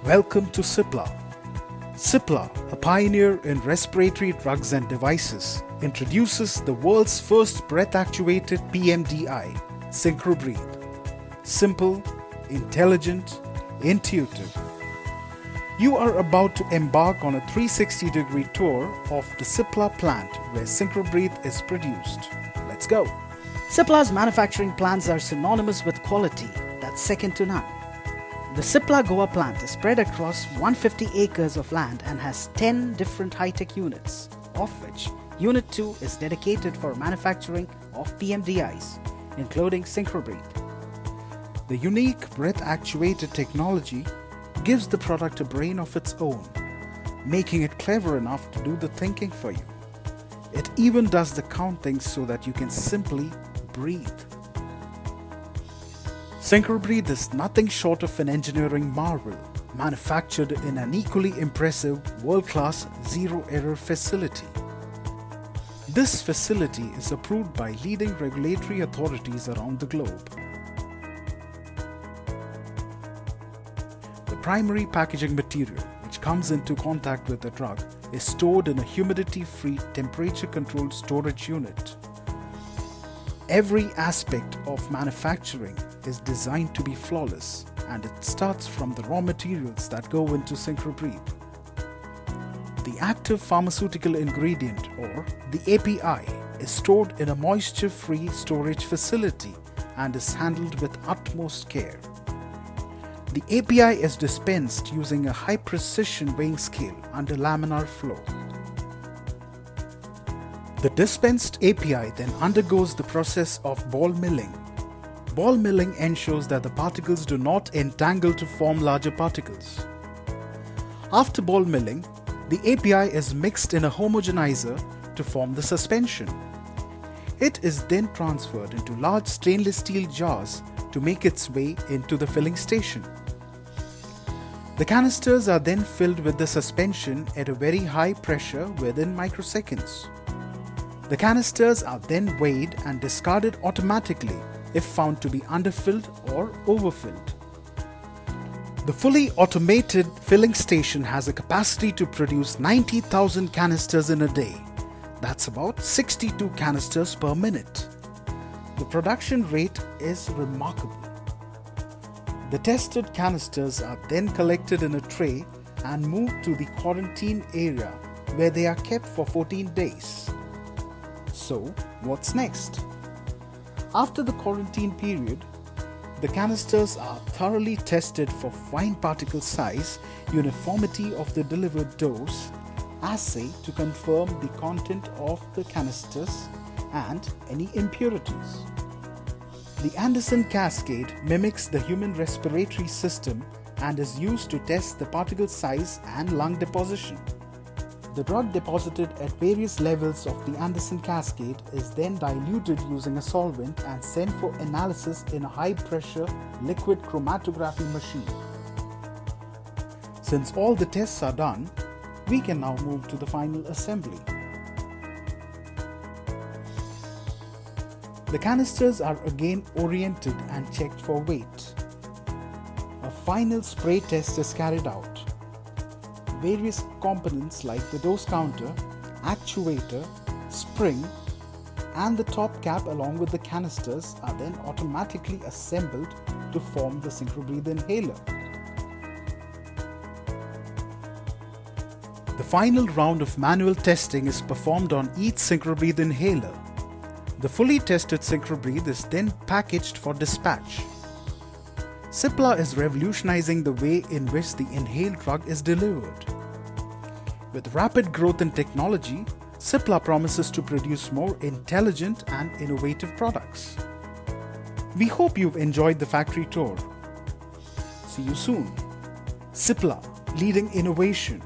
Welcome to Cipla. Cipla, a pioneer in respiratory drugs and devices, introduces the world's first breath-actuated PMDI, Synchobreathe. Simple, intelligent, intuitive. You are about to embark on a 360-degree tour of the Cipla plant where Synchobreathe is produced. Let's go. Cipla's manufacturing plants are synonymous with quality that's second to none. The Cipla Goa plant is spread across 150 acres of land and has 10 different high-tech units, of which Unit 2 is dedicated for manufacturing of PMDIs, including Synchobreathe. The unique breath-actuated technology gives the product a brain of its own, making it clever enough to do the thinking for you. It even does the counting so that you can simply breathe. Synchobreathe is nothing short of an engineering marvel, manufactured in an equally impressive world-class zero-error facility. This facility is approved by leading regulatory authorities around the globe. The primary packaging material, which comes into contact with the drug, is stored in a humidity-free, temperature-controlled storage unit. Every aspect of manufacturing is designed to be flawless, and it starts from the raw materials that go into Synchobreathe. The active pharmaceutical ingredient, or the API, is stored in a moisture-free storage facility and is handled with utmost care. The API is dispensed using a high-precision weighing scale under laminar flow. The dispensed API then undergoes the process of ball milling. Ball milling ensures that the particles do not entangle to form larger particles. After ball milling, the API is mixed in a homogenizer to form the suspension. It is then transferred into large stainless steel jars to make its way into the filling station. The canisters are then filled with the suspension at a very high pressure within microseconds. The canisters are then weighed and discarded automatically if found to be underfilled or overfilled. The fully automated filling station has a capacity to produce 90,000 canisters in a day. That's about 62 canisters per minute. The production rate is remarkable. The tested canisters are then collected in a tray and moved to the quarantine area where they are kept for 14 days. So, what's next? After the quarantine period, the canisters are thoroughly tested for fine particle size, uniformity of the delivered dose, assay to confirm the content of the canisters, and any impurities. The Anderson cascade mimics the human respiratory system and is used to test the particle size and lung deposition. The drug deposited at various levels of the Anderson cascade is then diluted using a solvent and sent for analysis in a high-pressure liquid chromatography machine. Since all the tests are done, we can now move to the final assembly. The canisters are again oriented and checked for weight. A final spray test is carried out. Various components like the dose counter, actuator, spring, and the top cap along with the canisters are then automatically assembled to form the Synchobreathe inhaler. The final round of manual testing is performed on each Synchobreathe inhaler. The fully tested Synchobreathe is then packaged for dispatch. Cipla is revolutionizing the way in which the inhaled drug is delivered. With rapid growth in technology, Cipla promises to produce more intelligent and innovative products. We hope you've enjoyed the factory tour. See you soon. Cipla, leading innovation.